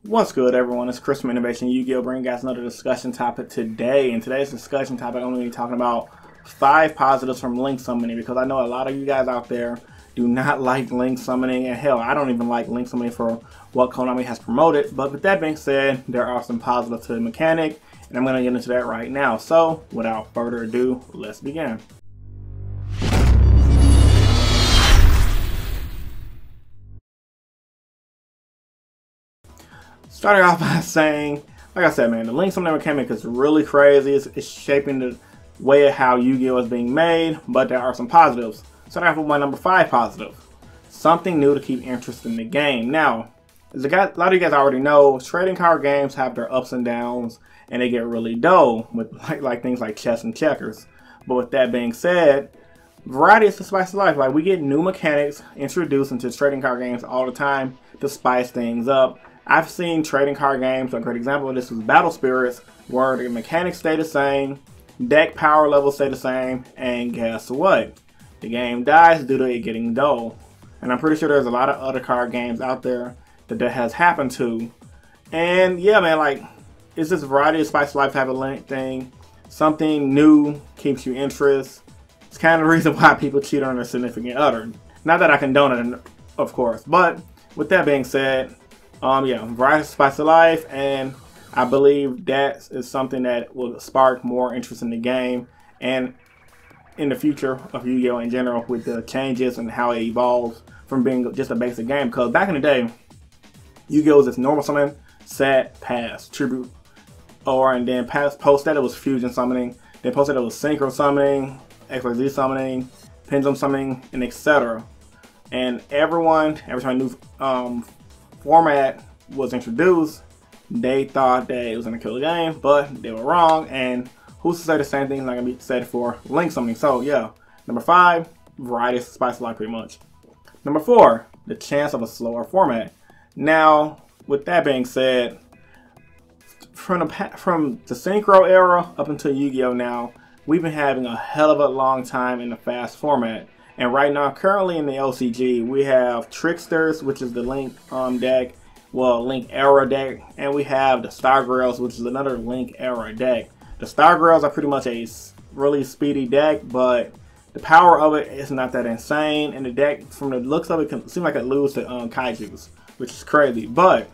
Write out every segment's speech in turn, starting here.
What's good, everyone? It's Chris from Innovation Yu-Gi-Oh! Bringing you guys another discussion topic today. In today's discussion topic, I'm going to be talking about 5 positives from link summoning, because I know a lot of you guys out there do not like link summoning, and hell, I don't even like link summoning for what Konami has promoted. But with that being said, there are some positives to the mechanic, and I'm going to get into that right now. So, without further ado, let's begin. Starting off by saying, like I said, man, the link summoning mechanic is really crazy. It's shaping the way of how Yu-Gi-Oh! Is being made, but there are some positives. Starting off with my number 5 positive. Something new to keep interest in the game. Now, as a lot of you guys already know, trading card games have their ups and downs, and they get really dull with like things like chess and checkers. But with that being said, variety is the spice of life. Like, we get new mechanics introduced into trading card games all the time to spice things up. I've seen trading card games, a great example of this was Battle Spirits, where the mechanics stay the same, deck power levels stay the same, and guess what? The game dies due to it getting dull. And I'm pretty sure there's a lot of other card games out there that has happened to. And yeah, man, like, it's this variety of spice of life type of thing. Something new keeps you interest. It's kind of the reason why people cheat on their significant other. Not that I condone it, of course, but with that being said, yeah, variety of spice of life, and I believe that is something that will spark more interest in the game and in the future of Yu-Gi-Oh! In general, with the changes and how it evolves from being just a basic game. Because back in the day, Yu-Gi-Oh! Was this normal summon, set, pass, tribute, and then post that it was fusion summoning, then post that it was synchro summoning, XYZ summoning, pendulum summoning, and etc. And every time a new format was introduced, they thought that it was going to kill the game, but they were wrong. And who's to say the same thing is not going to be said for link summoning? So yeah, number 5, variety of spice of life, pretty much. Number 4, the chance of a slower format. Now, with that being said, from the synchro era up until Yu-Gi-Oh! Now, we've been having a hell of a long time in the fast format. And right now, currently in the LCG, we have Tricksters, which is the Link deck, well, Link era deck, and we have the Stargrails, which is another Link era deck. The Stargrails are pretty much a really speedy deck, but the power of it is not that insane, and the deck, from the looks of it, can seem like it loses to Kaijus, which is crazy. But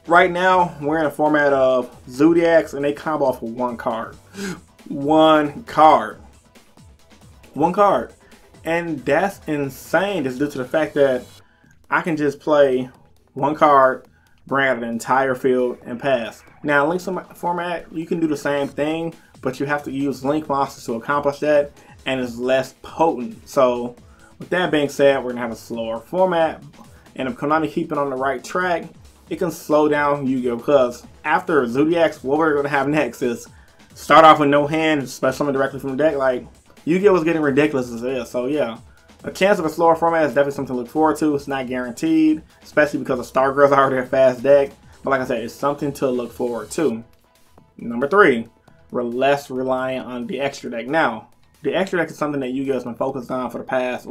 right now, we're in a format of Zodiacs, and they combo off of one card. One card. And that's insane, just due to the fact that I can just play one card, bring out an entire field, and pass. Now, Link format, you can do the same thing, but you have to use Link monsters to accomplish that, and it's less potent. So, with that being said, we're going to have a slower format, and if Konami keep it on the right track, it can slow down Yu-Gi-Oh! Because after Zodiacs, what we're going to have next is start off with no hand, special summon directly from the deck. Like, Yu-Gi-Oh! Was getting ridiculous as it is, so yeah. A chance of a slower format is definitely something to look forward to. It's not guaranteed, especially because the Stargirls are already a fast deck. But like I said, it's something to look forward to. Number 3, we're less reliant on the extra deck. Now, the extra deck is something that Yu-Gi-Oh! Has been focused on for the past,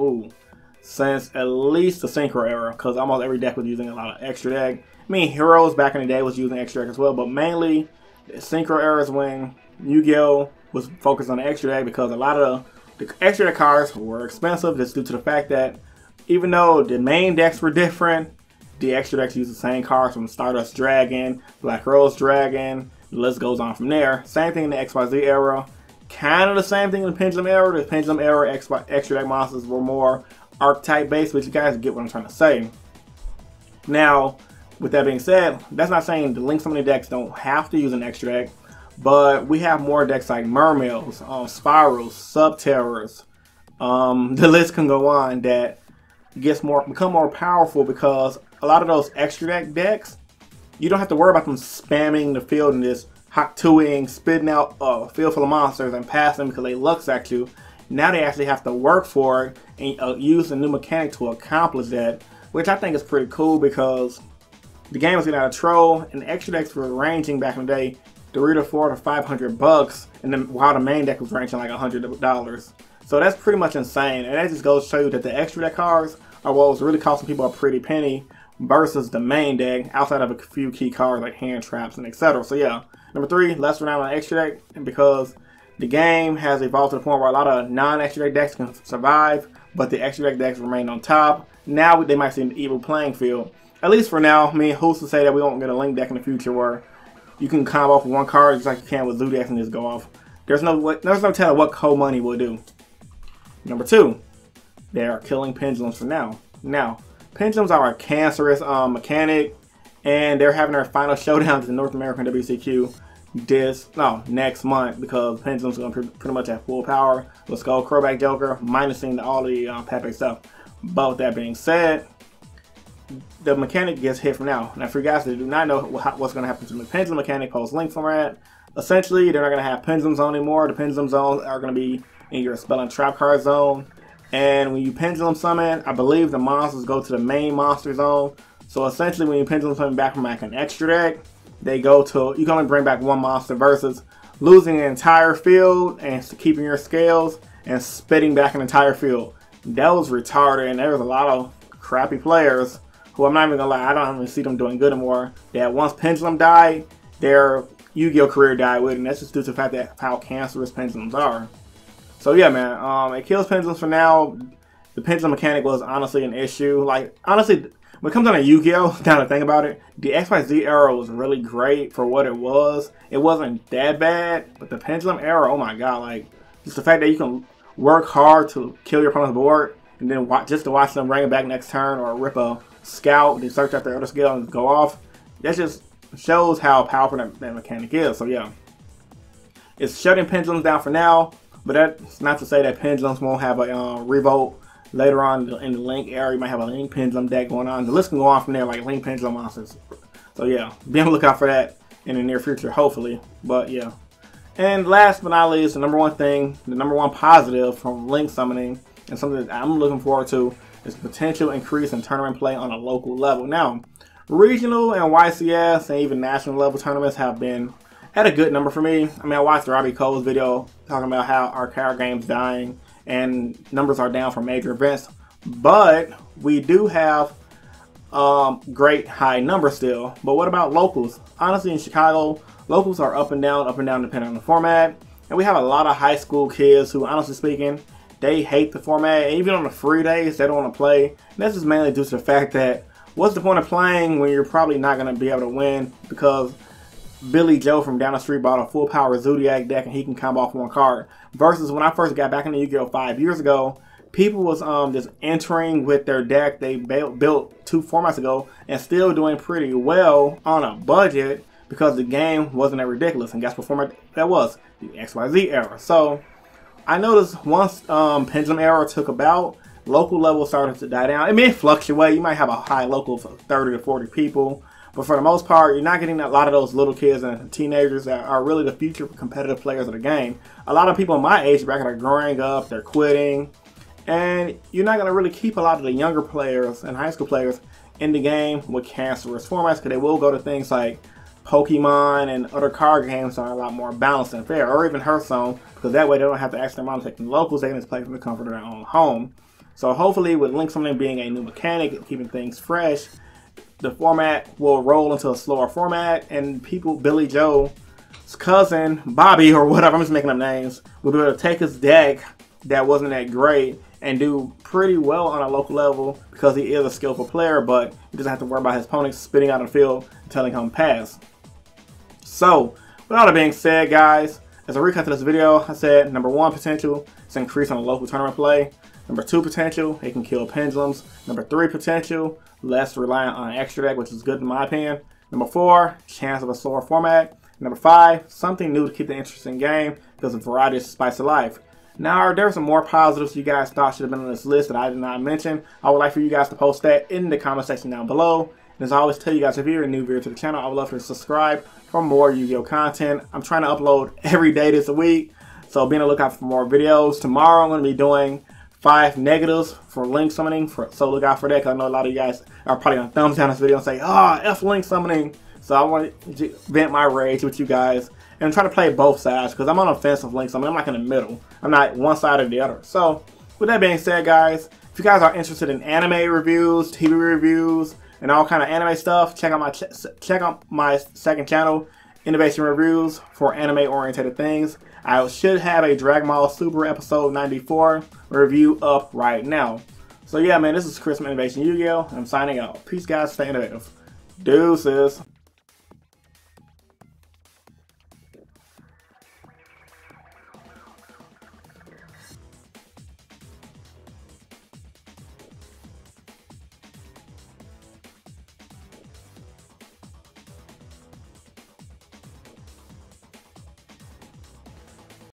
since at least the Synchro era, because almost every deck was using a lot of extra deck. I mean, Heroes back in the day was using extra deck as well, but mainly the Synchro era is when Yu-Gi-Oh! Was focused on the extra deck, because a lot of the extra deck cards were expensive, just due to the fact that even though the main decks were different, the extra decks use the same cards, from Stardust Dragon, Black Rose Dragon, the list goes on from there. Same thing in the XYZ era, kind of the same thing in the Pendulum era. The Pendulum era extra deck monsters were more archetype based, but you guys get what I'm trying to say. Now, with that being said, that's not saying the Link summoning decks don't have to use an extra deck. But we have more decks like Mermails, Spirals, Subterrors. The list can go on, that become more powerful, because a lot of those extra deck decks, you don't have to worry about them spamming the field and just hot-2ing, spitting out a field full of monsters and passing them because they lux at you. Now they actually have to work for it and use a new mechanic to accomplish that, which I think is pretty cool, because the game was getting out of control, and the extra decks were ranging back in the day $300 to $400 to $500, and then while the main deck was ranging like $100. So that's pretty much insane, and that just goes to show you that the extra deck cards are what was really costing people a pretty penny, versus the main deck outside of a few key cards like hand traps and etc. So yeah, number 3, less reliant on extra deck, and because the game has evolved to the point where a lot of non-extra deck decks can survive, but the extra deck decks remain on top. Now they might see an even playing field. At least for now. I mean, who's to say that we won't get a link deck in the future where you can combo off one card just like you can with Zodiac and just go off. There's no telling what Cold Money will do. Number 2, they are killing Pendulums for now. Now, Pendulums are a cancerous mechanic, and they're having their final showdown to the North American WCQ next month, because Pendulums are going to pretty much have full power with Skull Crowback Joker, minusing all the Pepe stuff. But with that being said, the mechanic gets hit from now. Now, for you guys that do not know what's going to happen to the Pendulum mechanic post Link format, essentially they're not going to have Pendulum Zone anymore. The Pendulum Zones are going to be in your Spell and Trap card zone. And when you Pendulum Summon, I believe the monsters go to the main monster zone. So essentially, when you Pendulum Summon back from like an extra deck, they go to, you can only bring back one monster versus losing the entire field and keeping your scales and spitting back an entire field. That was retarded, and there was a lot of crappy players who, I'm not even gonna lie, I don't even see them doing good anymore. That once Pendulum died, their Yu-Gi-Oh career died with it, and that's just due to the fact that how cancerous Pendulums are. So yeah, man, it kills Pendulums for now. The Pendulum mechanic was honestly an issue. Like, honestly, when it comes down to Yu-Gi-Oh, now to think about it, the XYZ era was really great for what it was. It wasn't that bad, but the Pendulum era, oh my god, like, just the fact that you can work hard to kill your opponent's board, and then just to watch them bring it back next turn, or rip a scout, then search out their other skill and go off, that just shows how powerful that mechanic is. So yeah, it's shutting Pendulums down for now, but that's not to say that Pendulums won't have a revolt later on in the Link era. You might have a Link Pendulum deck going on. The list can go on from there, like Link Pendulum monsters. So yeah, be on the lookout for that in the near future, hopefully. But yeah. And last but not least, the number one positive from Link summoning, and something that I'm looking forward to, is potential increase in tournament play on a local level. Now, regional and YCS and even national level tournaments have been at a good number for me. I mean, I watched Robbie Cole's video talking about how our card game's dying and numbers are down for major events, but we do have great high numbers still. But what about locals? Honestly, in Chicago, locals are up and down depending on the format, and we have a lot of high school kids who, honestly speaking, they hate the format. And even on the free days, they don't want to play. And this is mainly due to the fact that what's the point of playing when you're probably not going to be able to win, because Billy Joe from down the street bought a full power Zodiac deck and he can combo off one card. Versus when I first got back into Yu-Gi-Oh 5 years ago, people was just entering with their deck they built 2 formats ago and still doing pretty well on a budget because the game wasn't that ridiculous. And guess what format that was? The XYZ era. So I noticed once Pendulum era took about, local level started to die down. It may fluctuate. You might have a high local for 30 to 40 people. But for the most part, you're not getting a lot of those little kids and teenagers that are really the future competitive players of the game. A lot of people in my age bracket are growing up, they're quitting, and you're not going to really keep a lot of the younger players and high school players in the game with cancerous formats, because they will go to things like Pokemon and other card games that are a lot more balanced and fair, or even Hearthstone, because that way they don't have to ask their mom to take them locals, they can just play from the comfort of their own home. So hopefully with Link Summoning being a new mechanic and keeping things fresh, the format will roll into a slower format, and people, Billy Joe's cousin, Bobby, or whatever, I'm just making up names, will be able to take his deck that wasn't that great and do pretty well on a local level because he is a skillful player, but he doesn't have to worry about his opponents spitting out of the field and telling him pass. So, with all that being said, guys, as a recap to this video, I said number 1 potential is increase on a local tournament play. Number 2 potential, it can kill Pendulums. Number 3 potential, less reliant on extra deck, which is good in my opinion. Number 4, chance of a slower format. Number 5, something new to keep the interesting game because of variety is the spice of life. Now, there are some more positives you guys thought should have been on this list that I did not mention. I would like for you guys to post that in the comment section down below. And as I always tell you guys, if you're a new viewer to the channel, I would love for you to subscribe for more Yu-Gi-Oh content. I'm trying to upload every day this week, so be on the lookout for more videos. Tomorrow I'm going to be doing 5 negatives for Link Summoning, so look out for that, because I know a lot of you guys are probably going to thumbs down this video and say, F Link Summoning. So I want to vent my rage with you guys and try to play both sides, because I'm on the fence of Link Summoning. I'm like in the middle. I'm not one side or the other. So with that being said, guys, if you guys are interested in anime reviews, TV reviews, and all kind of anime stuff, check out my second channel, Innovation Reviews, for anime-oriented things. I should have a Dragon Ball Super episode 94 review up right now. So yeah, man, this is Chris from Innovation Yu-Gi-Oh! I'm signing out. Peace, guys. Stay innovative. Deuces.